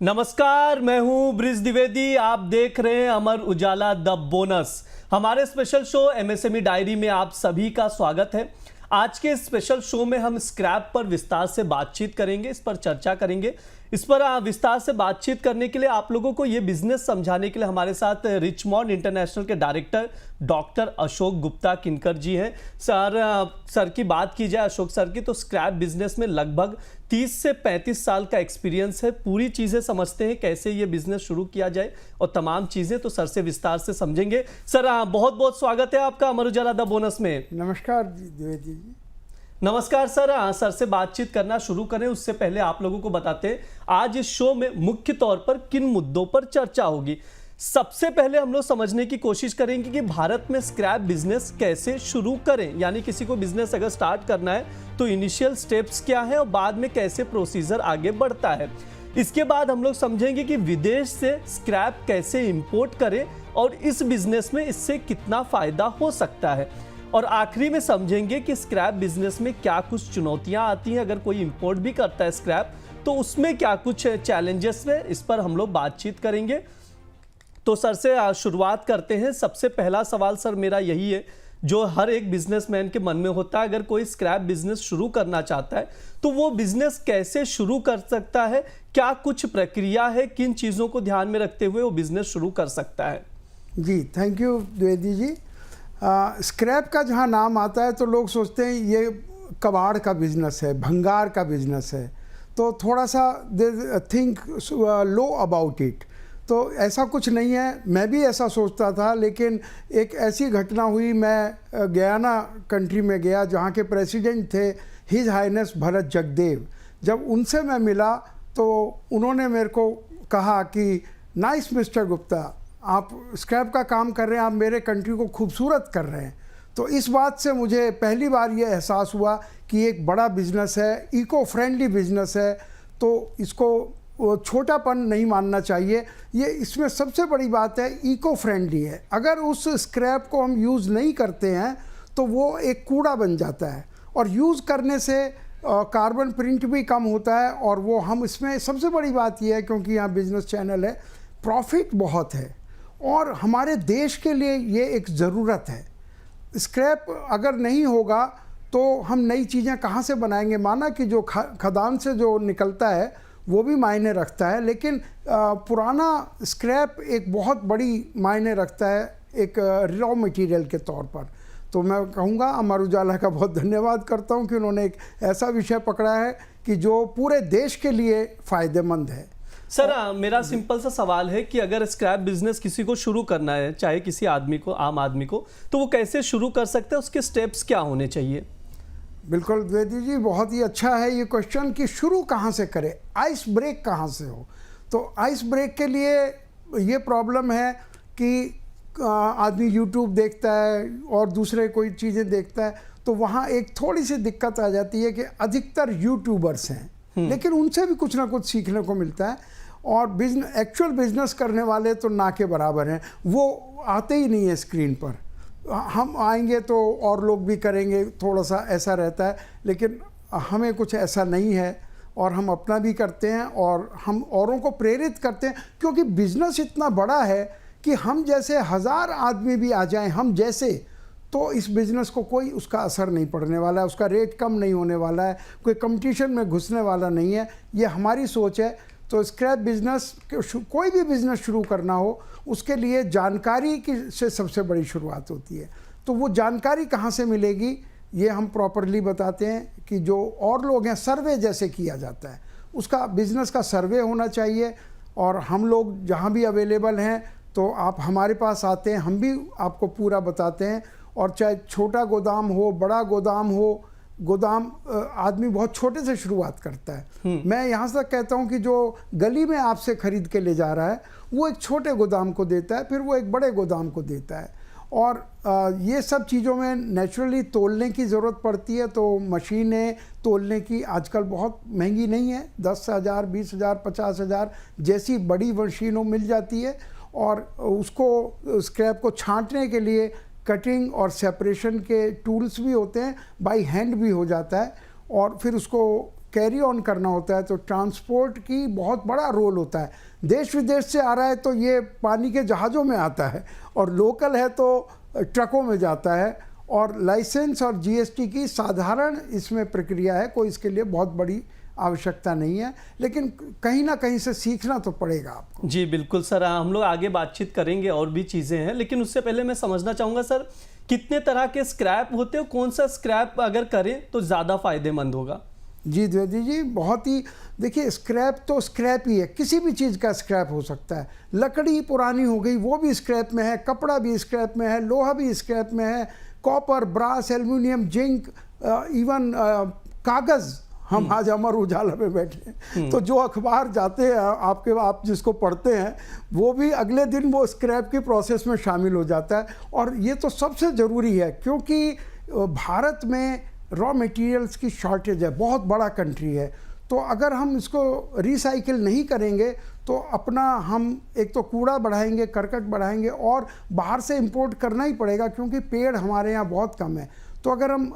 नमस्कार, मैं हूं ब्रिज द्विवेदी। आप देख रहे हैं अमर उजाला द बोनस। हमारे स्पेशल शो एमएसएमई डायरी में आप सभी का स्वागत है। आज के स्पेशल शो में हम स्क्रैप पर विस्तार से बातचीत करेंगे, इस पर चर्चा करेंगे। इस पर विस्तार से बातचीत करने के लिए आप लोगों को ये बिजनेस समझाने के लिए हमारे साथ रिचमॉन्ड इंटरनेशनल के डायरेक्टर डॉक्टर अशोक गुप्ता किनकर जी हैं। सर की बात की जाए, अशोक सर की, तो स्क्रैप बिजनेस में लगभग 30 से 35 साल का एक्सपीरियंस है। पूरी चीजें समझते हैं, कैसे ये बिजनेस शुरू किया जाए और तमाम चीजें तो सर से विस्तार से समझेंगे। सर बहुत बहुत स्वागत है आपका अमर उजाला द बोनस में। नमस्कार द्विवेदी जी। नमस्कार सर। सर से बातचीत करना शुरू करें उससे पहले आप लोगों को बताते हैं आज इस शो में मुख्य तौर पर किन मुद्दों पर चर्चा होगी। सबसे पहले हम लोग समझने की कोशिश करेंगे कि भारत में स्क्रैप बिजनेस कैसे शुरू करें, यानी किसी को बिजनेस अगर स्टार्ट करना है तो इनिशियल स्टेप्स क्या है और बाद में कैसे प्रोसीजर आगे बढ़ता है। इसके बाद हम लोग समझेंगे कि विदेश से स्क्रैप कैसे इंपोर्ट करें और इस बिजनेस में इससे कितना फायदा हो सकता है। और आखिरी में समझेंगे कि स्क्रैप बिजनेस में क्या कुछ चुनौतियां आती हैं, अगर कोई इंपोर्ट भी करता है स्क्रैप तो उसमें क्या कुछ चैलेंजेस हैं, इस पर हम लोग बातचीत करेंगे। तो सर से शुरुआत करते हैं। सबसे पहला सवाल सर मेरा यही है जो हर एक बिजनेसमैन के मन में होता है, अगर कोई स्क्रैप बिजनेस शुरू करना चाहता है तो वो बिजनेस कैसे शुरू कर सकता है, क्या कुछ प्रक्रिया है, किन चीज़ों को ध्यान में रखते हुए वो बिजनेस शुरू कर सकता है। जी thank you Dwivedi ji. Scrap का जहाँ नाम आता है तो लोग सोचते हैं ये कबाड़ का बिजनेस है, भंगार का बिजनेस है, तो थोड़ा सा they think low about it. तो ऐसा कुछ नहीं है, मैं भी ऐसा सोचता था, लेकिन एक ऐसी घटना हुई। मैं गयाना कंट्री में गया जहाँ के प्रेसिडेंट थे हिज हाइनेस भरत जगदेव। जब उनसे मैं मिला तो उन्होंने मेरे को कहा कि नाइस मिस्टर गुप्ता, आप स्क्रैप का काम कर रहे हैं, आप मेरे कंट्री को खूबसूरत कर रहे हैं। तो इस बात से मुझे पहली बार ये एहसास हुआ कि एक बड़ा बिजनेस है, इको फ्रेंडली बिजनेस है, तो इसको छोटापन नहीं मानना चाहिए। ये इसमें सबसे बड़ी बात है, इको फ्रेंडली है। अगर उस स्क्रैप को हम यूज़ नहीं करते हैं तो वो एक कूड़ा बन जाता है, और यूज़ करने से कार्बन प्रिंट भी कम होता है। और वो हम इसमें सबसे बड़ी बात यह है, क्योंकि यहाँ बिजनेस चैनल है, प्रॉफिट बहुत है और हमारे देश के लिए ये एक ज़रूरत है। स्क्रैप अगर नहीं होगा तो हम नई चीज़ें कहाँ से बनाएंगे। माना कि जो खदान से जो निकलता है वो भी मायने रखता है, लेकिन पुराना स्क्रैप एक बहुत बड़ी मायने रखता है एक रॉ मटेरियल के तौर पर। तो मैं कहूँगा अमर उजाला का बहुत धन्यवाद करता हूँ कि उन्होंने एक ऐसा विषय पकड़ा है कि जो पूरे देश के लिए फ़ायदेमंद है। सर मेरा सिंपल सा सवाल है कि अगर स्क्रैप बिजनेस किसी को शुरू करना है, चाहे किसी आदमी को, आम आदमी को, तो वो कैसे शुरू कर सकते हैं, उसके स्टेप्स क्या होने चाहिए। बिल्कुल द्विवेदी जी, बहुत ही अच्छा है ये क्वेश्चन कि शुरू कहाँ से करें, आइस ब्रेक कहाँ से हो। तो आइस ब्रेक के लिए ये प्रॉब्लम है कि आदमी यूट्यूब देखता है और दूसरे कोई चीज़ें देखता है, तो वहाँ एक थोड़ी सी दिक्कत आ जाती है कि अधिकतर यूट्यूबर्स हैं, लेकिन उनसे भी कुछ ना कुछ सीखने को मिलता है। और एक्चुअल बिजनेस करने वाले तो ना के बराबर हैं, वो आते ही नहीं है स्क्रीन पर। हम आएंगे तो और लोग भी करेंगे, थोड़ा सा ऐसा रहता है, लेकिन हमें कुछ ऐसा नहीं है और हम अपना भी करते हैं और हम औरों को प्रेरित करते हैं, क्योंकि बिजनेस इतना बड़ा है कि हम जैसे 1000 आदमी भी आ जाएं हम जैसे, तो इस बिज़नेस को कोई उसका असर नहीं पड़ने वाला है, उसका रेट कम नहीं होने वाला है, कोई कंपटीशन में घुसने वाला नहीं है। ये हमारी सोच है। तो स्क्रैप बिजनेस, कोई भी बिज़नेस शुरू करना हो, उसके लिए जानकारी की से सबसे बड़ी शुरुआत होती है। तो वो जानकारी कहाँ से मिलेगी, ये हम प्रॉपरली बताते हैं कि जो और लोग हैं, सर्वे जैसे किया जाता है, उसका बिज़नेस का सर्वे होना चाहिए। और हम लोग जहाँ भी अवेलेबल हैं तो आप हमारे पास आते हैं, हम भी आपको पूरा बताते हैं। और चाहे छोटा गोदाम हो, बड़ा गोदाम हो, गोदाम आदमी बहुत छोटे से शुरुआत करता है। मैं यहाँ से कहता हूँ कि जो गली में आपसे ख़रीद के ले जा रहा है वो एक छोटे गोदाम को देता है, फिर वो एक बड़े गोदाम को देता है। और ये सब चीज़ों में नेचुरली तोलने की ज़रूरत पड़ती है। तो मशीनें तोलने की आजकल बहुत महंगी नहीं है, 10,000, 20,000, 50,000 जैसी बड़ी मशीनों मिल जाती है। और उसको स्क्रैप को छांटने के लिए कटिंग और सेपरेशन के टूल्स भी होते हैं, बाई हैंड भी हो जाता है। और फिर उसको कैरी ऑन करना होता है तो ट्रांसपोर्ट की बहुत बड़ा रोल होता है। देश विदेश से आ रहा है तो ये पानी के जहाज़ों में आता है, और लोकल है तो ट्रकों में जाता है। और लाइसेंस और जीएसटी की साधारण इसमें प्रक्रिया है, कोई इसके लिए बहुत बड़ी आवश्यकता नहीं है, लेकिन कहीं ना कहीं से सीखना तो पड़ेगा आपको। जी बिल्कुल सर, हम लोग आगे बातचीत करेंगे, और भी चीज़ें हैं, लेकिन उससे पहले मैं समझना चाहूँगा सर, कितने तरह के स्क्रैप होते हैं, कौन सा स्क्रैप अगर करें तो ज़्यादा फायदेमंद होगा? जी द्विवेदी जी, बहुत ही, देखिए स्क्रैप तो स्क्रैप ही है, किसी भी चीज़ का स्क्रैप हो सकता है। लकड़ी पुरानी हो गई वो भी स्क्रैप में है, कपड़ा भी स्क्रैप में है, लोहा भी स्क्रैप में है, copper, brass, aluminium, zinc, even कागज़। हम आज अमर उजाला में बैठे हैं तो जो अखबार जाते हैं आप जिसको पढ़ते हैं वो भी अगले दिन वो स्क्रैप की प्रोसेस में शामिल हो जाता है। और ये तो सबसे ज़रूरी है, क्योंकि भारत में रॉ मटेरियल्स की शॉर्टेज है, बहुत बड़ा कंट्री है। तो अगर हम इसको रिसाइकिल नहीं करेंगे तो अपना हम एक तो कूड़ा बढ़ाएंगे, करकट बढ़ाएंगे, और बाहर से इंपोर्ट करना ही पड़ेगा, क्योंकि पेड़ हमारे यहाँ बहुत कम है। तो अगर हम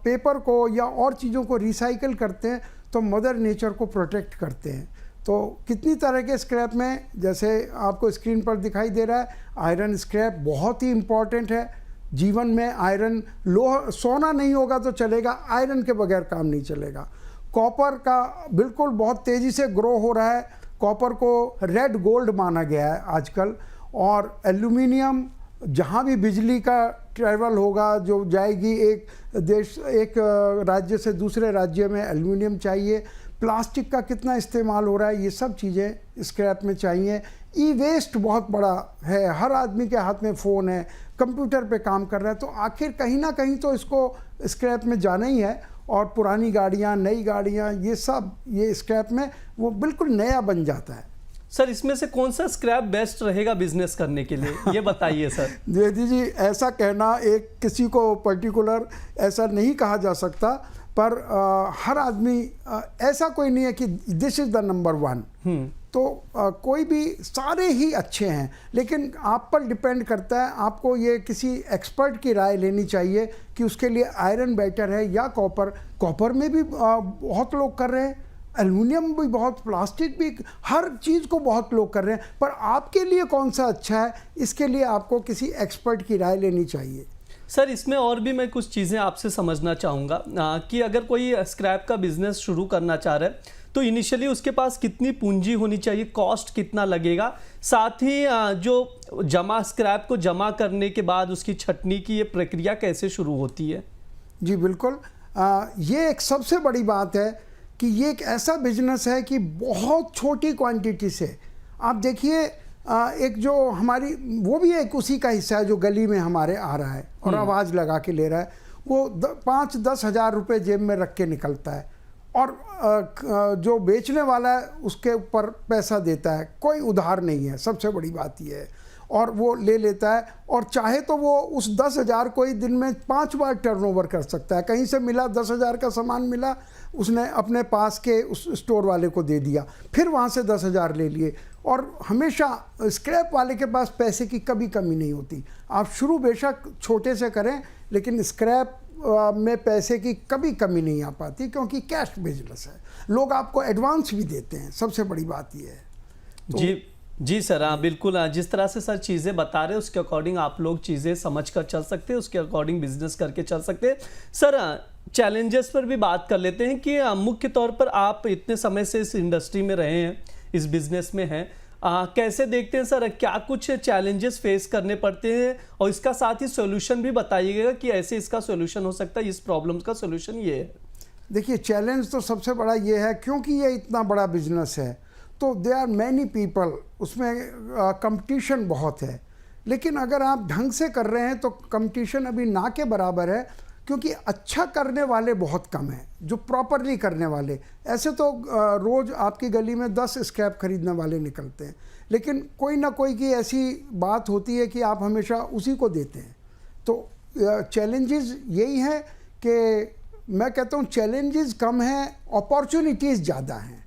पेपर को या और चीज़ों को रिसाइकिल करते हैं तो मदर नेचर को प्रोटेक्ट करते हैं। तो कितनी तरह के स्क्रैप में, जैसे आपको स्क्रीन पर दिखाई दे रहा है, आयरन स्क्रैप बहुत ही इम्पॉर्टेंट है जीवन में। आयरन, लोहा, सोना नहीं होगा तो चलेगा, आयरन के बगैर काम नहीं चलेगा। कॉपर का बिल्कुल बहुत तेज़ी से ग्रो हो रहा है, कॉपर को रेड गोल्ड माना गया है आजकल। और एल्युमिनियम, जहाँ भी बिजली का ट्रैवल होगा, जो जाएगी एक देश, एक राज्य से दूसरे राज्य में, एल्युमिनियम चाहिए। प्लास्टिक का कितना इस्तेमाल हो रहा है, ये सब चीज़ें स्क्रैप में चाहिए। ई वेस्ट बहुत बड़ा है, हर आदमी के हाथ में फ़ोन है, कंप्यूटर पे काम कर रहा है, तो आखिर कहीं ना कहीं तो इसको स्क्रैप में जाना ही है। और पुरानी गाड़ियाँ, नई गाड़ियाँ, ये सब ये स्क्रैप में वो बिल्कुल नया बन जाता है। सर इसमें से कौन सा स्क्रैप बेस्ट रहेगा बिजनेस करने के लिए, ये बताइए सर। द्विवेदी जी, ऐसा कहना, एक किसी को पर्टिकुलर ऐसा नहीं कहा जा सकता, पर हर आदमी, ऐसा कोई नहीं है कि this is the number one. तो कोई भी, सारे ही अच्छे हैं, लेकिन आप पर डिपेंड करता है। आपको ये किसी एक्सपर्ट की राय लेनी चाहिए कि उसके लिए आयरन बेटर है या कॉपर। कॉपर में भी बहुत लोग कर रहे हैं, एल्युमिनियम भी बहुत, प्लास्टिक भी, हर चीज़ को बहुत लोग कर रहे हैं, पर आपके लिए कौन सा अच्छा है, इसके लिए आपको किसी एक्सपर्ट की राय लेनी चाहिए। सर इसमें और भी मैं कुछ चीज़ें आपसे समझना चाहूँगा कि अगर कोई स्क्रैप का बिजनेस शुरू करना चाह रहा है तो इनिशियली उसके पास कितनी पूंजी होनी चाहिए, कॉस्ट कितना लगेगा, साथ ही जो स्क्रैप को जमा करने के बाद उसकी छटनी की ये प्रक्रिया कैसे शुरू होती है? जी बिल्कुल, ये एक सबसे बड़ी बात है कि ये एक ऐसा बिजनेस है कि बहुत छोटी क्वांटिटी से, आप देखिए, एक जो हमारी, वो भी एक उसी का हिस्सा है जो गली में हमारे आ रहा है और आवाज़ लगा के ले रहा है, वो 5-10 हज़ार रुपये जेब में रख के निकलता है, और जो बेचने वाला है उसके ऊपर पैसा देता है, कोई उधार नहीं है, सबसे बड़ी बात यह है, और वो ले लेता है। और चाहे तो वो उस 10,000 को ही दिन में 5 बार टर्नओवर कर सकता है। कहीं से मिला, 10,000 का सामान मिला, उसने अपने पास के उस स्टोर वाले को दे दिया, फिर वहाँ से 10,000 ले लिए। और हमेशा स्क्रैप वाले के पास पैसे की कभी कमी नहीं होती। आप शुरू बेशक छोटे से करें, लेकिन स्क्रैप में पैसे की कभी कमी नहीं आ पाती, क्योंकि कैश बिजनेस है, लोग आपको एडवांस भी देते हैं, सबसे बड़ी बात यह है। तो जी सर, हाँ बिल्कुल, जिस तरह से सर चीज़ें बता रहे हैं उसके अकॉर्डिंग आप लोग चीज़ें समझ कर चल सकते हैं, उसके अकॉर्डिंग बिजनेस करके चल सकते हैं। सर चैलेंजेस पर भी बात कर लेते हैं कि मुख्य तौर पर आप इतने समय से इस इंडस्ट्री में रहे हैं, इस बिजनेस में हैं, कैसे देखते हैं सर, क्या कुछ चैलेंजेस फेस करने पड़ते हैं, और इसका साथ ही सॉल्यूशन भी बताइएगा कि ऐसे इसका सॉल्यूशन हो सकता है, इस प्रॉब्लम का सॉल्यूशन ये है। देखिए, चैलेंज तो सबसे बड़ा ये है, क्योंकि ये इतना बड़ा बिजनेस है तो दे आर मैनी पीपल, उसमें कंपटीशन बहुत है। लेकिन अगर आप ढंग से कर रहे हैं तो कंपटीशन अभी ना के बराबर है, क्योंकि अच्छा करने वाले बहुत कम हैं, जो प्रॉपरली करने वाले। ऐसे तो रोज़ आपकी गली में 10 स्क्रैप खरीदने वाले निकलते हैं, लेकिन कोई ना कोई की ऐसी बात होती है कि आप हमेशा उसी को देते हैं। तो चैलेंजेस यही हैं कि मैं कहता हूँ चैलेंजेस कम हैं, अपॉर्चुनिटीज़ ज़्यादा हैं।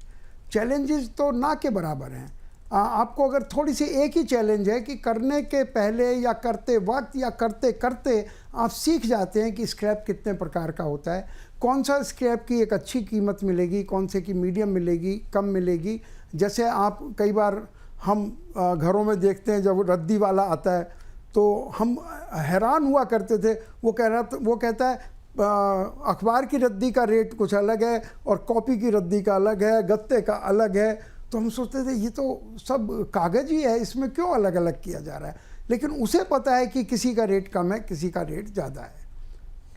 चैलेंजेस तो ना के बराबर हैं। आपको अगर थोड़ी सी, एक ही चैलेंज है कि करने के पहले या करते वक्त या करते करते आप सीख जाते हैं कि स्क्रैप कितने प्रकार का होता है, कौन सा स्क्रैप की एक अच्छी कीमत मिलेगी, कौन से की मीडियम मिलेगी, कम मिलेगी। जैसे आप कई बार हम घरों में देखते हैं जब रद्दी वाला आता है तो हम हैरान हुआ करते थे, वो कहता है अखबार की रद्दी का रेट कुछ अलग है और कॉपी की रद्दी का अलग है, गत्ते का अलग है। तो हम सोचते थे ये तो सब कागज़ ही है, इसमें क्यों अलग अलग किया जा रहा है। लेकिन उसे पता है कि किसी का रेट कम है, किसी का रेट ज़्यादा है।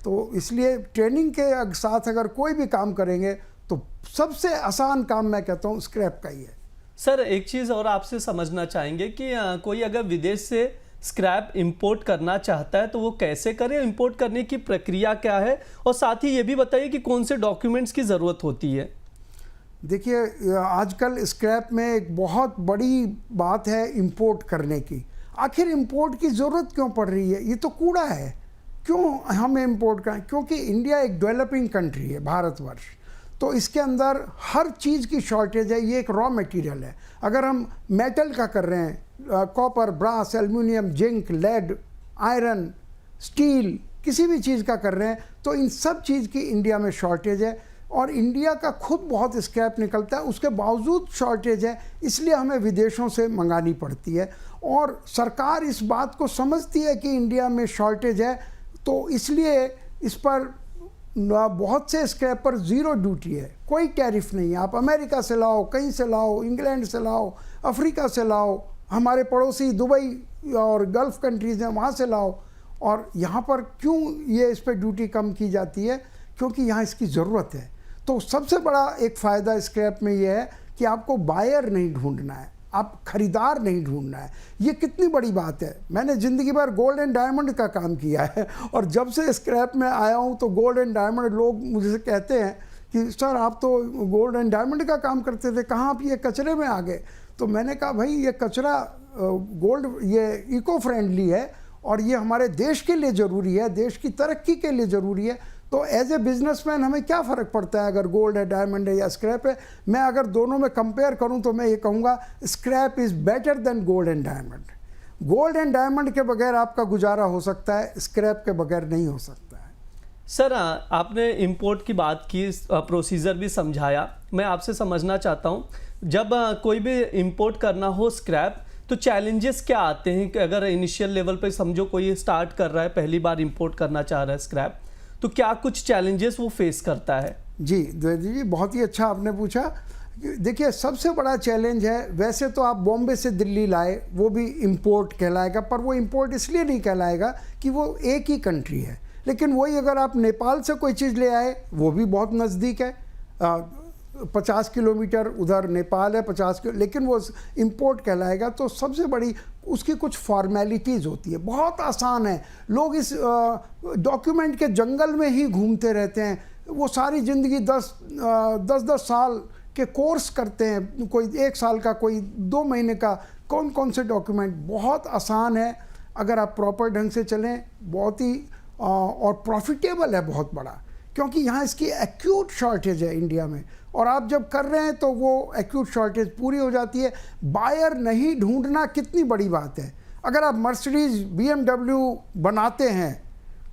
तो इसलिए ट्रेनिंग के साथ अगर कोई भी काम करेंगे तो सबसे आसान काम मैं कहता हूँ स्क्रैप का ही है। सर एक चीज़ और आपसे समझना चाहेंगे कि कोई अगर विदेश से स्क्रैप इंपोर्ट करना चाहता है तो वो कैसे करे, इंपोर्ट करने की प्रक्रिया क्या है, और साथ ही ये भी बताइए कि कौन से डॉक्यूमेंट्स की ज़रूरत होती है। देखिए आजकल स्क्रैप में एक बहुत बड़ी बात है इंपोर्ट करने की। आखिर इंपोर्ट की ज़रूरत क्यों पड़ रही है? ये तो कूड़ा है, क्यों हम इंपोर्ट करें? क्योंकि इंडिया एक डेवलपिंग कंट्री है, भारतवर्ष, तो इसके अंदर हर चीज़ की शॉर्टेज है। ये एक रॉ मटेरियल है। अगर हम मेटल का कर रहे हैं, copper, brass, aluminium, zinc, lead, iron, steel, किसी भी चीज़ का कर रहे हैं तो इन सब चीज़ की इंडिया में शॉर्टेज है। और इंडिया का खुद बहुत स्क्रैप निकलता है, उसके बावजूद शॉर्टेज है, इसलिए हमें विदेशों से मंगानी पड़ती है। और सरकार इस बात को समझती है कि इंडिया में शॉर्टेज है, तो इसलिए इस पर बहुत से स्क्रैप पर ज़ीरो ड्यूटी है, कोई टैरिफ नहीं है। आप अमेरिका से लाओ, कहीं से लाओ, इंग्लैंड से लाओ, अफ्रीका से लाओ, हमारे पड़ोसी दुबई और गल्फ़ कंट्रीज़ हैं वहाँ से लाओ। और यहाँ पर क्यों ये इस पर ड्यूटी कम की जाती है? क्योंकि यहाँ इसकी ज़रूरत है। तो सबसे बड़ा एक फ़ायदा स्क्रैप में ये है कि आपको बायर नहीं ढूंढना है, आप खरीदार नहीं ढूंढना है। ये कितनी बड़ी बात है। मैंने ज़िंदगी भर गोल्ड एंड डायमंड का काम किया है और जब से स्क्रैप में आया हूँ तो गोल्ड एंड डायमंड लोग मुझसे कहते हैं कि सर आप तो गोल्ड एंड डायमंड का काम करते थे, कहाँ आप ये कचरे में आ गए? तो मैंने कहा भाई ये कचरा गोल्ड ये इको फ्रेंडली है और ये हमारे देश के लिए ज़रूरी है, देश की तरक्की के लिए ज़रूरी है। तो एज ए बिजनेसमैन हमें क्या फ़र्क पड़ता है अगर गोल्ड है, डायमंड है या स्क्रैप है? मैं अगर दोनों में कंपेयर करूं तो मैं ये कहूँगा scrap is better than gold and diamond. Gold and diamond के बगैर आपका गुजारा हो सकता है, स्क्रैप के बगैर नहीं हो सकता है। सर आपने इंपोर्ट की बात की, प्रोसीजर भी समझाया। मैं आपसे समझना चाहता हूँ, जब कोई भी इंपोर्ट करना हो स्क्रैप तो चैलेंजेस क्या आते हैं? कि अगर इनिशियल लेवल पे समझो कोई स्टार्ट कर रहा है, पहली बार इंपोर्ट करना चाह रहा है स्क्रैप, तो क्या कुछ चैलेंजेस वो फेस करता है? जी द्विवेदी जी, बहुत ही अच्छा आपने पूछा। देखिए सबसे बड़ा चैलेंज है, वैसे तो आप बॉम्बे से दिल्ली लाए वो भी इंपोर्ट कहलाएगा, पर वो इंपोर्ट इसलिए नहीं कहलाएगा कि वो एक ही कंट्री है। लेकिन वही अगर आप नेपाल से कोई चीज़ ले आए, वो भी बहुत नज़दीक है, 50 किलोमीटर उधर नेपाल है, 50 किलो, लेकिन वो इंपोर्ट कहलाएगा। तो सबसे बड़ी उसकी कुछ फॉर्मेलिटीज़ होती है, बहुत आसान है। लोग इस डॉक्यूमेंट के जंगल में ही घूमते रहते हैं, वो सारी ज़िंदगी 10 साल के कोर्स करते हैं, कोई 1 साल का, कोई 2 महीने का। कौन कौन से डॉक्यूमेंट, बहुत आसान है अगर आप प्रॉपर ढंग से चलें, बहुत ही और प्रॉफिटेबल है बहुत बड़ा, क्योंकि यहाँ इसकी एक्यूट शॉर्टेज है इंडिया में। और आप जब कर रहे हैं तो वो एक्यूट शॉर्टेज पूरी हो जाती है। बायर नहीं ढूंढना कितनी बड़ी बात है। अगर आप मर्सिडीज़, BMW बनाते हैं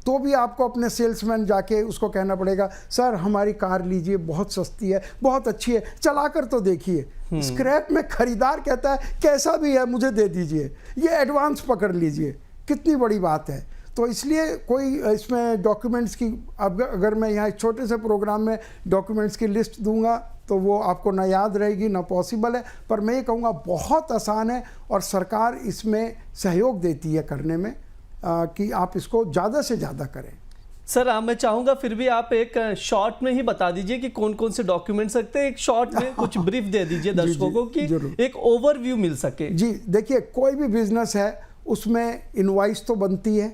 तो भी आपको अपने सेल्समैन जाके उसको कहना पड़ेगा सर हमारी कार लीजिए, बहुत सस्ती है, बहुत अच्छी है, चला कर तो देखिए। स्क्रैप में खरीदार कहता है कैसा भी है मुझे दे दीजिए, ये एडवांस पकड़ लीजिए। कितनी बड़ी बात है। तो इसलिए कोई इसमें डॉक्यूमेंट्स की, अगर मैं यहाँ एक छोटे से प्रोग्राम में डॉक्यूमेंट्स की लिस्ट दूंगा तो वो आपको ना याद रहेगी ना पॉसिबल है। पर मैं ये कहूँगा बहुत आसान है और सरकार इसमें सहयोग देती है करने में, कि आप इसको ज़्यादा से ज़्यादा करें। सर मैं चाहूँगा फिर भी आप एक शॉर्ट में ही बता दीजिए कि कौन कौन से डॉक्यूमेंट सकते हैं। एक शॉर्ट में कुछ ब्रीफ दे दीजिए दर्शकों को कि एक ओवरव्यू मिल सके। जी देखिए, कोई भी बिजनेस है उसमें इनवॉइस तो बनती है,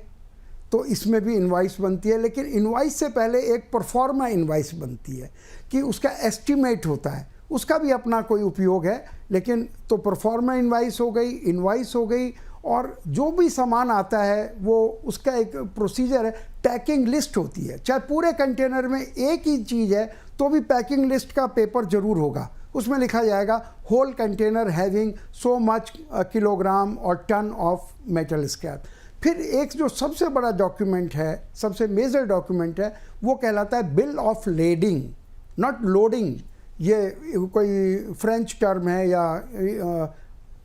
तो इसमें भी इनवॉइस बनती है, लेकिन इनवॉइस से पहले एक परफॉर्मा इनवॉइस बनती है कि उसका एस्टीमेट होता है, उसका भी अपना कोई उपयोग है। लेकिन तो परफॉर्मा इनवॉइस हो गई, इनवॉइस हो गई, और जो भी सामान आता है वो उसका एक प्रोसीजर है, पैकिंग लिस्ट होती है। चाहे पूरे कंटेनर में एक ही चीज़ है तो भी पैकिंग लिस्ट का पेपर ज़रूर होगा, उसमें लिखा जाएगा whole container having so much kilogram और टन ऑफ मेटल स्क्रैप। फिर एक जो सबसे बड़ा डॉक्यूमेंट है, सबसे मेजर डॉक्यूमेंट है, वो कहलाता है bill of lading, not loading. ये कोई फ्रेंच टर्म है या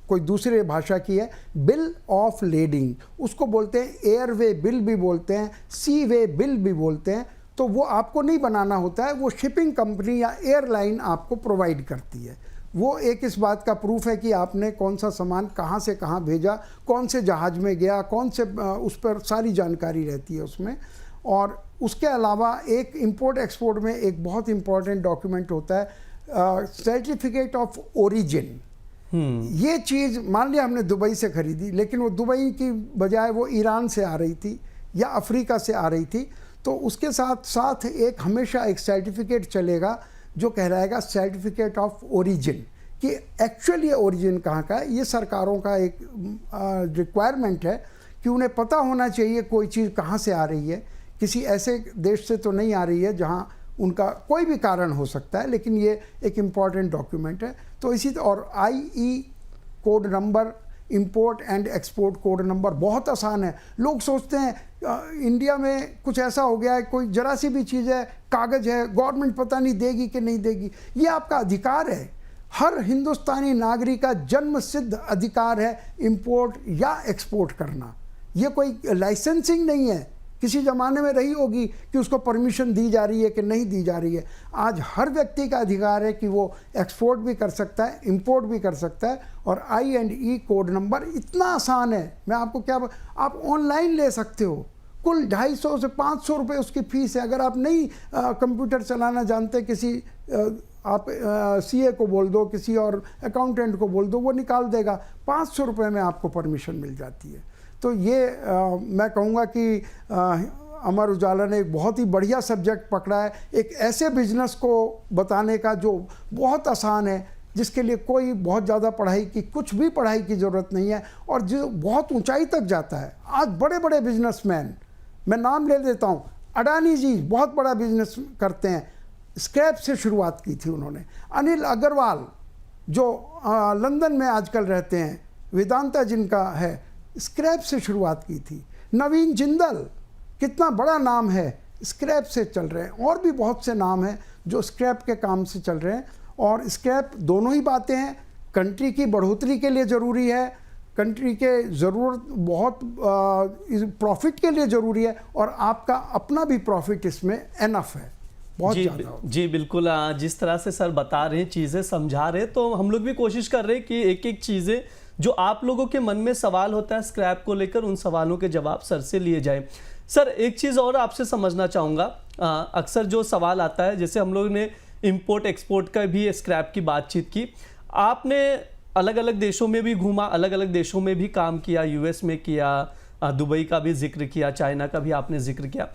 कोई दूसरे भाषा की है। बिल ऑफ लेडिंग उसको बोलते हैं, एयरवे बिल भी बोलते हैं, सी वे बिल भी बोलते हैं। तो वो आपको नहीं बनाना होता है, वो शिपिंग कंपनी या एयरलाइन आपको प्रोवाइड करती है। वो एक इस बात का प्रूफ है कि आपने कौन सा सामान कहाँ से कहाँ भेजा, कौन से जहाज़ में गया, कौन से उस पर सारी जानकारी रहती है उसमें। और उसके अलावा एक इंपोर्ट एक्सपोर्ट में एक बहुत इंपॉर्टेंट डॉक्यूमेंट होता है, सर्टिफिकेट ऑफ ओरिजिन। ये चीज़ मान लिया हमने दुबई से खरीदी, लेकिन वो दुबई की बजाय वो ईरान से आ रही थी या अफ्रीका से आ रही थी, तो उसके साथ साथ एक हमेशा एक सर्टिफिकेट चलेगा जो कहलाएगा सर्टिफिकेट ऑफ ओरिजिन, कि एक्चुअल ये ओरिजिन कहाँ का है। ये सरकारों का एक रिक्वायरमेंट है कि उन्हें पता होना चाहिए कोई चीज़ कहाँ से आ रही है। किसी ऐसे देश से तो नहीं आ रही है जहाँ उनका कोई भी कारण हो सकता है, लेकिन ये एक इम्पॉर्टेंट डॉक्यूमेंट है। तो इसी और IE code number, import and export code number बहुत आसान है। लोग सोचते हैं इंडिया में कुछ ऐसा हो गया है, कोई जरा सी भी चीज़ है, कागज़ है, गवर्नमेंट पता नहीं देगी कि नहीं देगी। ये आपका अधिकार है, हर हिंदुस्तानी नागरिक का जन्म सिद्ध अधिकार है इंपोर्ट या एक्सपोर्ट करना। ये कोई लाइसेंसिंग नहीं है, किसी ज़माने में रही होगी कि उसको परमिशन दी जा रही है कि नहीं दी जा रही है। आज हर व्यक्ति का अधिकार है कि वो एक्सपोर्ट भी कर सकता है, इंपोर्ट भी कर सकता है। और I&E कोड नंबर इतना आसान है, मैं आपको क्या, आप ऑनलाइन ले सकते हो। कुल 250 से 500 रुपये उसकी फ़ीस है। अगर आप नहीं कंप्यूटर चलाना जानते, किसी आप CA को बोल दो, किसी और अकाउंटेंट को बोल दो, वो निकाल देगा। 500 रुपये में आपको परमिशन मिल जाती है। तो ये मैं कहूँगा कि अमर उजाला ने एक बहुत ही बढ़िया सब्जेक्ट पकड़ा है, एक ऐसे बिजनेस को बताने का जो बहुत आसान है, जिसके लिए कोई बहुत ज़्यादा पढ़ाई की, कुछ भी पढ़ाई की ज़रूरत नहीं है, और जो बहुत ऊंचाई तक जाता है। आज बड़े बड़े बिजनेसमैन, मैं नाम ले देता हूँ, अडानी जी बहुत बड़ा बिजनेस करते हैं, स्क्रैप से शुरुआत की थी उन्होंने। अनिल अग्रवाल जो लंदन में आजकल रहते हैं, वेदांता जिनका है, स्क्रैप से शुरुआत की थी। नवीन जिंदल कितना बड़ा नाम है, स्क्रैप से चल रहे हैं। और भी बहुत से नाम हैं जो स्क्रैप के काम से चल रहे हैं। और स्क्रैप दोनों ही बातें हैं, कंट्री की बढ़ोतरी के लिए ज़रूरी है, कंट्री के ज़रूरत बहुत प्रॉफिट के लिए ज़रूरी है, और आपका अपना भी प्रॉफिट इसमें एनफ है, बहुत ज़्यादा। जी बिल्कुल, जिस तरह से सर बता रहे हैं, चीज़ें समझा रहे हैं, तो हम लोग भी कोशिश कर रहे हैं कि एक एक चीज़ें जो आप लोगों के मन में सवाल होता है स्क्रैप को लेकर, उन सवालों के जवाब सर से लिए जाए। सर एक चीज़ और आपसे समझना चाहूँगा, अक्सर जो सवाल आता है, जैसे हम लोग ने इंपोर्ट एक्सपोर्ट का भी स्क्रैप की बातचीत की, आपने अलग अलग देशों में भी घूमा, अलग अलग देशों में भी काम किया, US में किया, दुबई का भी जिक्र किया, चाइना का भी आपने जिक्र किया।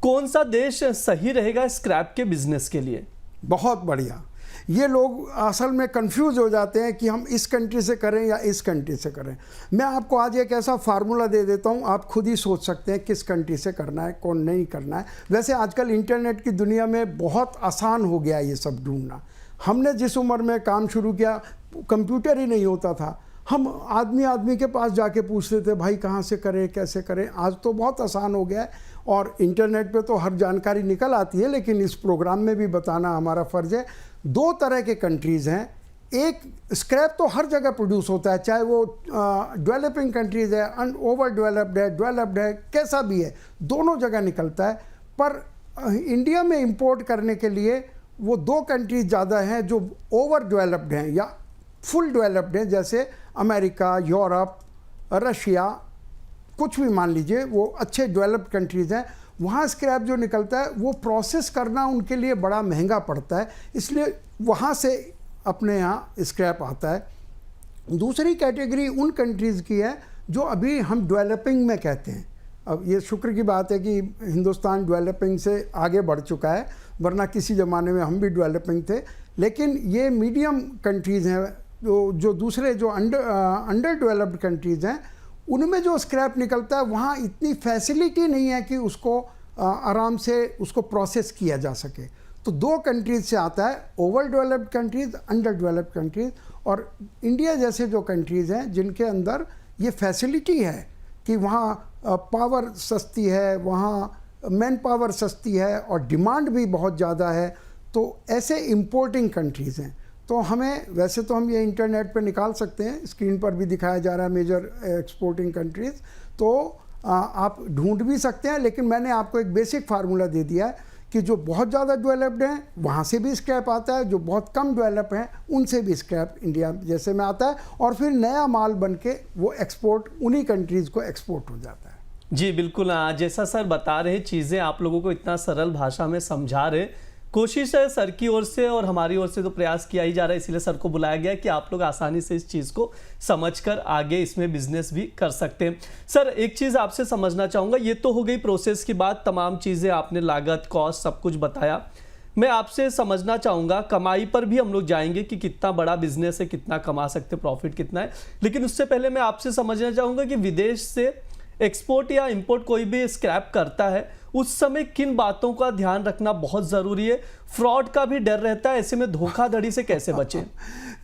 कौन सा देश सही रहेगा स्क्रैप के बिजनेस के लिए? बहुत बढ़िया। ये लोग असल में कंफ्यूज हो जाते हैं कि हम इस कंट्री से करें या इस कंट्री से करें। मैं आपको आज एक ऐसा फार्मूला दे देता हूँ, आप खुद ही सोच सकते हैं किस कंट्री से करना है, कौन नहीं करना है। वैसे आजकल इंटरनेट की दुनिया में बहुत आसान हो गया ये सब ढूंढना। हमने जिस उम्र में काम शुरू किया, कंप्यूटर ही नहीं होता था, हम आदमी के पास जाके पूछते थे, भाई कहाँ से करें, कैसे करें। आज तो बहुत आसान हो गया है, और इंटरनेट पे तो हर जानकारी निकल आती है, लेकिन इस प्रोग्राम में भी बताना हमारा फ़र्ज़ है। 2 तरह के कंट्रीज़ हैं। एक, स्क्रैप तो हर जगह प्रोड्यूस होता है, चाहे वो डेवलपिंग कंट्रीज़ है, ओवर डेवलप्ड है, कैसा भी है, दोनों जगह निकलता है। पर इंडिया में इंपोर्ट करने के लिए वो 2 कंट्रीज ज़्यादा हैं जो ओवर डेवलप्ड हैं या फुल डेवलप्ड हैं, जैसे अमेरिका, यूरोप, रशिया, कुछ भी मान लीजिए, वो अच्छे डेवलप्ड कंट्रीज़ हैं। वहाँ स्क्रैप जो निकलता है वो प्रोसेस करना उनके लिए बड़ा महंगा पड़ता है, इसलिए वहाँ से अपने यहाँ स्क्रैप आता है। दूसरी कैटेगरी उन कंट्रीज़ की है जो अभी हम डेवलपिंग में कहते हैं। अब ये शुक्र की बात है कि हिंदुस्तान डेवलपिंग से आगे बढ़ चुका है, वरना किसी ज़माने में हम भी डेवलपिंग थे। लेकिन ये मीडियम कंट्रीज़ हैं, जो दूसरे जो अंडर डेवलप्ड कंट्रीज़ हैं, उनमें जो स्क्रैप निकलता है वहाँ इतनी फैसिलिटी नहीं है कि उसको आराम से उसको प्रोसेस किया जा सके। तो 2 कंट्रीज़ से आता है, over developed countries, under developed countries. और इंडिया जैसे जो कंट्रीज़ हैं जिनके अंदर ये फैसिलिटी है कि वहाँ पावर सस्ती है, वहाँ मैन पावर सस्ती है और डिमांड भी बहुत ज़्यादा है, तो ऐसे इम्पोर्टिंग कंट्रीज़ हैं। तो हमें, वैसे तो हम ये इंटरनेट पे निकाल सकते हैं, स्क्रीन पर भी दिखाया जा रहा है मेजर एक्सपोर्टिंग कंट्रीज़, तो आप ढूंढ भी सकते हैं। लेकिन मैंने आपको एक बेसिक फार्मूला दे दिया है कि जो बहुत ज़्यादा डेवलप्ड हैं वहाँ से भी स्क्रैप आता है, जो बहुत कम डेवलप हैं उनसे भी स्क्रैप इंडिया जैसे में आता है, और फिर नया माल बन के वो एक्सपोर्ट उन्हीं कंट्रीज़ को एक्सपोर्ट हो जाता है। जी बिल्कुल, जैसा सर बता रहे चीज़ें आप लोगों को इतना सरल भाषा में समझा रहे, कोशिश है सर की ओर से और हमारी ओर से तो प्रयास किया ही जा रहा है, इसीलिए सर को बुलाया गया कि आप लोग आसानी से इस चीज़ को समझकर आगे इसमें बिजनेस भी कर सकते हैं। सर एक चीज़ आपसे समझना चाहूँगा, ये तो हो गई प्रोसेस की बात, तमाम चीज़ें आपने लागत कॉस्ट सब कुछ बताया। मैं आपसे समझना चाहूँगा कमाई पर भी हम लोग जाएंगे कि कितना बड़ा बिजनेस है, कितना कमा सकते, प्रॉफिट कितना है, लेकिन उससे पहले मैं आपसे समझना चाहूँगा कि विदेश से एक्सपोर्ट या इंपोर्ट कोई भी स्क्रैप करता है उस समय किन बातों का ध्यान रखना बहुत ज़रूरी है? फ्रॉड का भी डर रहता है, ऐसे में धोखाधड़ी से कैसे बचें?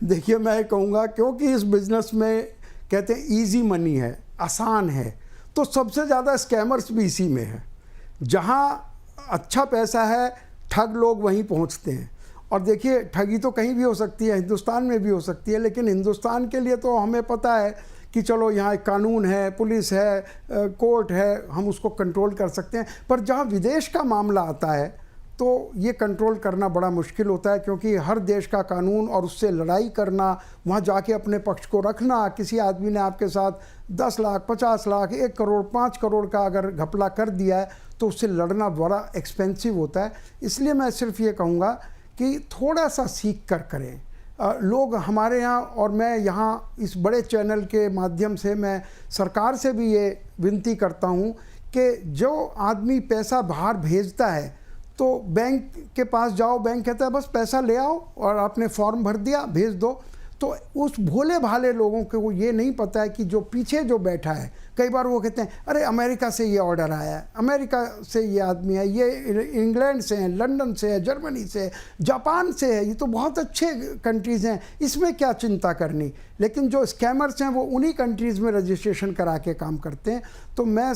देखिए, मैं कहूँगा क्योंकि इस बिज़नेस में कहते हैं इजी मनी है, आसान है, तो सबसे ज़्यादा स्कैमर्स भी इसी में है। जहाँ अच्छा पैसा है ठग लोग वहीं पहुँचते हैं। और देखिए, ठगी तो कहीं भी हो सकती है, हिंदुस्तान में भी हो सकती है, लेकिन हिंदुस्तान के लिए तो हमें पता है कि चलो यहाँ एक कानून है, पुलिस है, कोर्ट है, हम उसको कंट्रोल कर सकते हैं। पर जहाँ विदेश का मामला आता है तो ये कंट्रोल करना बड़ा मुश्किल होता है, क्योंकि हर देश का कानून और उससे लड़ाई करना, वहाँ जाके अपने पक्ष को रखना, किसी आदमी ने आपके साथ 10 लाख, 50 लाख, 1 करोड़, 5 करोड़ का अगर घपला कर दिया है तो उससे लड़ना बड़ा एक्सपेंसिव होता है। इसलिए मैं सिर्फ ये कहूँगा कि थोड़ा सा सीख कर करें। लोग हमारे यहाँ, और मैं यहाँ इस बड़े चैनल के माध्यम से मैं सरकार से भी ये विनती करता हूँ कि जो आदमी पैसा बाहर भेजता है तो बैंक के पास जाओ, बैंक कहता है बस पैसा ले आओ और आपने फॉर्म भर दिया, भेज दो। तो उस भोले भाले लोगों को ये नहीं पता है कि जो पीछे जो बैठा है, कई बार वो कहते हैं अरे अमेरिका से ये ऑर्डर आया है, अमेरिका से ये आदमी है, ये इंग्लैंड से है, लंदन से है, जर्मनी से है, जापान से है, ये तो बहुत अच्छे कंट्रीज़ हैं, इसमें क्या चिंता करनी। लेकिन जो स्कैमर्स हैं वो उन्हीं कंट्रीज़ में रजिस्ट्रेशन करा के काम करते हैं। तो मैं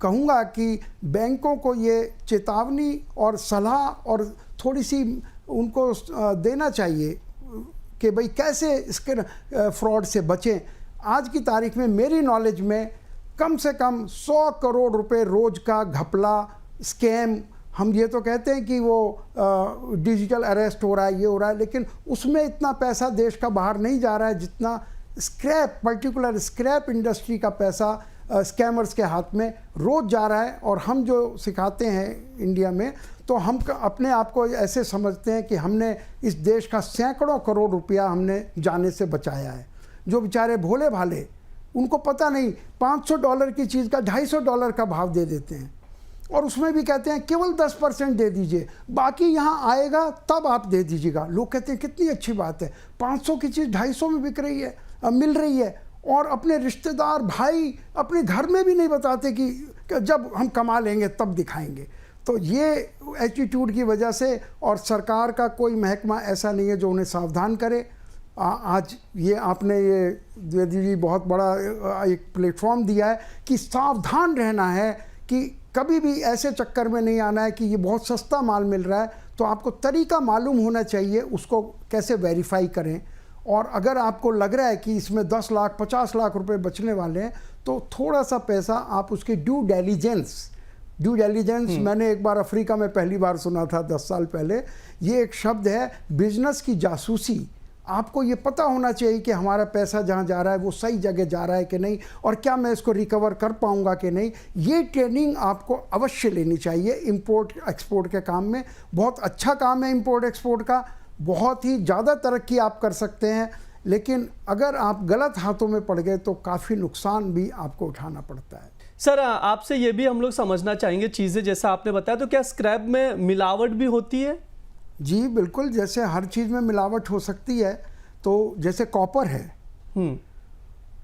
कहूँगा कि बैंकों को ये चेतावनी और सलाह और थोड़ी सी उनको देना चाहिए कि भाई कैसे इसके फ्रॉड से बचें। आज की तारीख में मेरी नॉलेज में कम से कम 100 करोड़ रुपए रोज़ का घपला, स्कैम, हम ये तो कहते हैं कि वो डिजिटल अरेस्ट हो रहा है, ये हो रहा है, लेकिन उसमें इतना पैसा देश का बाहर नहीं जा रहा है जितना स्क्रैप, पर्टिकुलर स्क्रैप इंडस्ट्री का पैसा स्कैमर्स के हाथ में रोज़ जा रहा है। और हम जो सिखाते हैं इंडिया में, तो हम अपने आप को ऐसे समझते हैं कि हमने इस देश का सैकड़ों करोड़ रुपया हमने जाने से बचाया है। जो बेचारे भोले भाले, उनको पता नहीं, $500 की चीज़ का $250 का भाव दे देते हैं, और उसमें भी कहते हैं केवल 10% दे दीजिए, बाकी यहाँ आएगा तब आप दे दीजिएगा। लोग कहते हैं कितनी अच्छी बात है, 500 की चीज़ 250 में बिक रही है, मिल रही है, और अपने रिश्तेदार भाई अपने घर में भी नहीं बताते कि जब हम कमा लेंगे तब दिखाएंगे। तो ये एटीट्यूड की वजह से, और सरकार का कोई महकमा ऐसा नहीं है जो उन्हें सावधान करे। आज ये आपने ये द्विवेदी जी बहुत बड़ा एक प्लेटफॉर्म दिया है कि सावधान रहना है, कि कभी भी ऐसे चक्कर में नहीं आना है कि ये बहुत सस्ता माल मिल रहा है। तो आपको तरीका मालूम होना चाहिए उसको कैसे वेरीफाई करें, और अगर आपको लग रहा है कि इसमें 10 लाख 50 लाख रुपए बचने वाले हैं तो थोड़ा सा पैसा आप उसकी ड्यू डेलिजेंस, मैंने एक बार अफ्रीका में पहली बार सुना था 10 साल पहले। ये एक शब्द है, बिजनेस की जासूसी। आपको ये पता होना चाहिए कि हमारा पैसा जहाँ जा रहा है वो सही जगह जा रहा है कि नहीं, और क्या मैं इसको रिकवर कर पाऊँगा कि नहीं। ये ट्रेनिंग आपको अवश्य लेनी चाहिए। इंपोर्ट एक्सपोर्ट के काम में बहुत अच्छा काम है, इंपोर्ट एक्सपोर्ट का बहुत ही ज़्यादा तरक्की आप कर सकते हैं, लेकिन अगर आप गलत हाथों में पड़ गए तो काफ़ी नुकसान भी आपको उठाना पड़ता है। सर आपसे ये भी हम लोग समझना चाहेंगे चीज़ें जैसा आपने बताया, तो क्या स्क्रैप में मिलावट भी होती है? जी बिल्कुल, जैसे हर चीज़ में मिलावट हो सकती है। तो जैसे कॉपर है,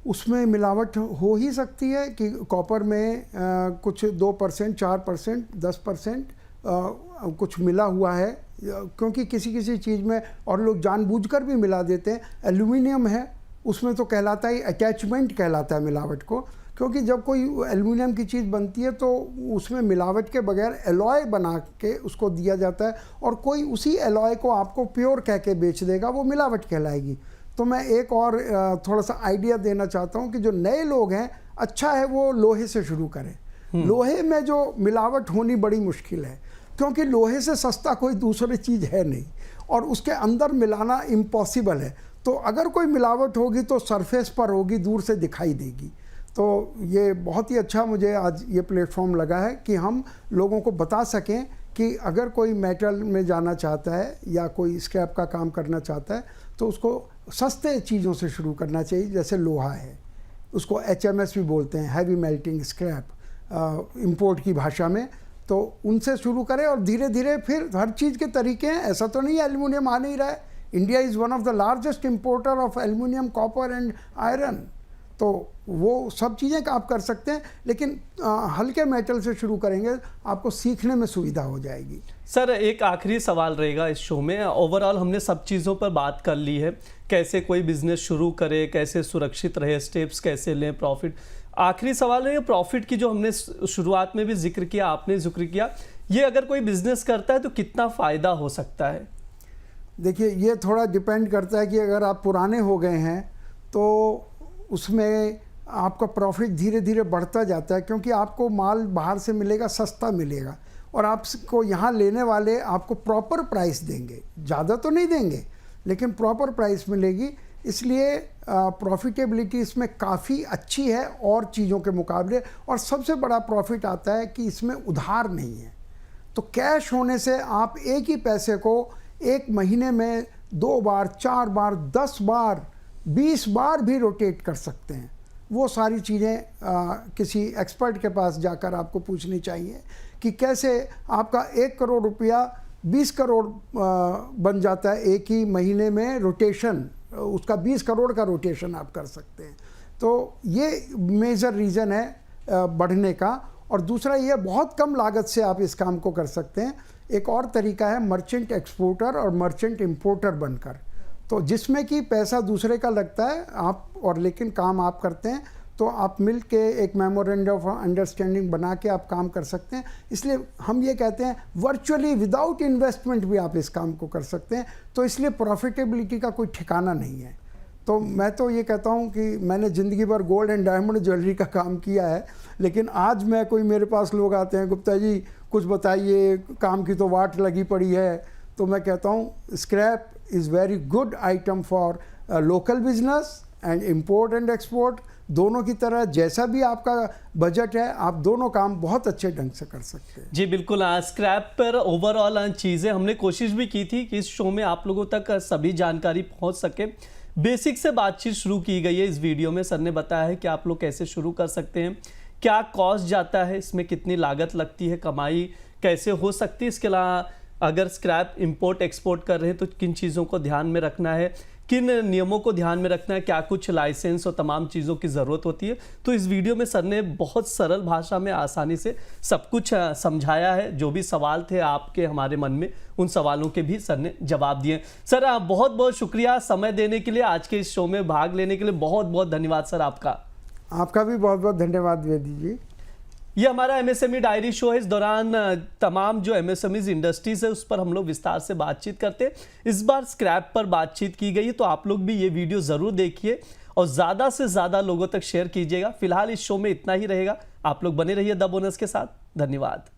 उसमें मिलावट हो ही सकती है कि कॉपर में कुछ 2%, 4%, 10% कुछ मिला हुआ है, क्योंकि किसी चीज़ में, और लोग जानबूझकर भी मिला देते हैं। एल्यूमिनियम है, उसमें तो कहलाता ही अटैचमेंट कहलाता है मिलावट को, क्योंकि जब कोई एल्युमिनियम की चीज़ बनती है तो उसमें मिलावट के बगैर एलॉय बना के उसको दिया जाता है, और कोई उसी एलॉय को आपको प्योर कह के बेच देगा, वो मिलावट कहलाएगी। तो मैं एक और थोड़ा सा आइडिया देना चाहता हूँ कि जो नए लोग हैं, अच्छा है वो लोहे से शुरू करें। लोहे में जो मिलावट होनी बड़ी मुश्किल है, क्योंकि लोहे से सस्ता कोई दूसरी चीज़ है नहीं, और उसके अंदर मिलाना इम्पॉसिबल है। तो अगर कोई मिलावट होगी तो सरफेस पर होगी, दूर से दिखाई देगी। तो ये बहुत ही अच्छा मुझे आज ये प्लेटफॉर्म लगा है कि हम लोगों को बता सकें कि अगर कोई मेटल में जाना चाहता है या कोई स्क्रैप का काम करना चाहता है तो उसको सस्ते चीज़ों से शुरू करना चाहिए। जैसे लोहा है, उसको HMS भी बोलते हैं, हैवी मेल्टिंग स्क्रैप इंपोर्ट की भाषा में, तो उनसे शुरू करें और धीरे धीरे फिर हर चीज़ के तरीके हैं। ऐसा तो नहीं है एल्युमिनियम आ नहीं रहा है। India is one of the largest importer of aluminium, copper and iron. तो वो सब चीज़ें आप कर सकते हैं, लेकिन हल्के मेटल से शुरू करेंगे, आपको सीखने में सुविधा हो जाएगी। सर, एक आखिरी सवाल रहेगा इस शो में। ओवरऑल हमने सब चीज़ों पर बात कर ली है, कैसे कोई बिजनेस शुरू करे, कैसे सुरक्षित रहे, स्टेप्स कैसे लें, प्रॉफिट। आखिरी सवाल है, प्रॉफिट की जो हमने शुरुआत में भी जिक्र किया, आपने जिक्र किया, ये अगर कोई बिजनेस करता है तो कितना फ़ायदा हो सकता है? देखिए, ये थोड़ा डिपेंड करता है कि अगर आप पुराने हो गए हैं तो उसमें आपका प्रॉफिट धीरे धीरे बढ़ता जाता है, क्योंकि आपको माल बाहर से मिलेगा, सस्ता मिलेगा, और आपको यहाँ लेने वाले आपको प्रॉपर प्राइस देंगे। ज़्यादा तो नहीं देंगे, लेकिन प्रॉपर प्राइस मिलेगी। इसलिए प्रॉफिटेबिलिटी इसमें काफ़ी अच्छी है और चीज़ों के मुकाबले। और सबसे बड़ा प्रॉफिट आता है कि इसमें उधार नहीं है। तो कैश होने से आप एक ही पैसे को एक महीने में 2 बार, 4 बार, 10 बार, 20 बार भी रोटेट कर सकते हैं। वो सारी चीज़ें किसी एक्सपर्ट के पास जाकर आपको पूछनी चाहिए कि कैसे आपका 1 करोड़ रुपया 20 करोड़ बन जाता है एक ही महीने में रोटेशन, उसका 20 करोड़ का रोटेशन आप कर सकते हैं। तो ये मेजर रीज़न है बढ़ने का। और दूसरा, ये बहुत कम लागत से आप इस काम को कर सकते हैं। एक और तरीका है मर्चेंट एक्सपोर्टर और मर्चेंट इंपोर्टर बनकर, तो जिसमें कि पैसा दूसरे का लगता है आप, और लेकिन काम आप करते हैं। तो आप मिल के एक मेमोरेंडम ऑफ अंडरस्टैंडिंग बना के आप काम कर सकते हैं। इसलिए हम ये कहते हैं वर्चुअली विदाउट इन्वेस्टमेंट भी आप इस काम को कर सकते हैं। तो इसलिए प्रॉफिटेबिलिटी का कोई ठिकाना नहीं है। तो मैं तो ये कहता हूँ कि मैंने ज़िंदगी भर गोल्ड एंड डायमंड ज्वेलरी का काम किया है, लेकिन आज मैं कोई मेरे पास लोग आते हैं, गुप्ता जी कुछ बताइए, काम की तो वाट लगी पड़ी है, तो मैं कहता हूँ scrap is very good item for local business and import and export. दोनों की तरह जैसा भी आपका बजट है, आप दोनों काम बहुत अच्छे ढंग से कर सकते हैं। जी बिल्कुल। स्क्रैप पर ओवरऑल चीज़ें हमने कोशिश भी की थी कि इस शो में आप लोगों तक सभी जानकारी पहुंच सके। बेसिक से बातचीत शुरू की गई है इस वीडियो में। सर ने बताया है कि आप लोग कैसे शुरू कर सकते हैं, क्या कॉस्ट जाता है, इसमें कितनी लागत लगती है, कमाई कैसे हो सकती है। इसके अलावा अगर स्क्रैप इंपोर्ट एक्सपोर्ट कर रहे हैं तो किन चीज़ों को ध्यान में रखना है, किन नियमों को ध्यान में रखना है, क्या कुछ लाइसेंस और तमाम चीज़ों की ज़रूरत होती है। तो इस वीडियो में सर ने बहुत सरल भाषा में आसानी से सब कुछ समझाया है। जो भी सवाल थे आपके हमारे मन में, उन सवालों के भी सर ने जवाब दिए। सर बहुत बहुत शुक्रिया समय देने के लिए, आज के इस शो में भाग लेने के लिए बहुत बहुत धन्यवाद सर आपका। आपका भी बहुत बहुत धन्यवाद वेदी जी। ये हमारा MSME डायरी शो है। इस दौरान तमाम जो MSMEs इंडस्ट्रीज है उस पर हम लोग विस्तार से बातचीत करते हैं। इस बार स्क्रैप पर बातचीत की गई है, तो आप लोग भी ये वीडियो ज़रूर देखिए और ज़्यादा से ज़्यादा लोगों तक शेयर कीजिएगा। फिलहाल इस शो में इतना ही रहेगा। आप लोग बने रहिए द बोनस के साथ। धन्यवाद।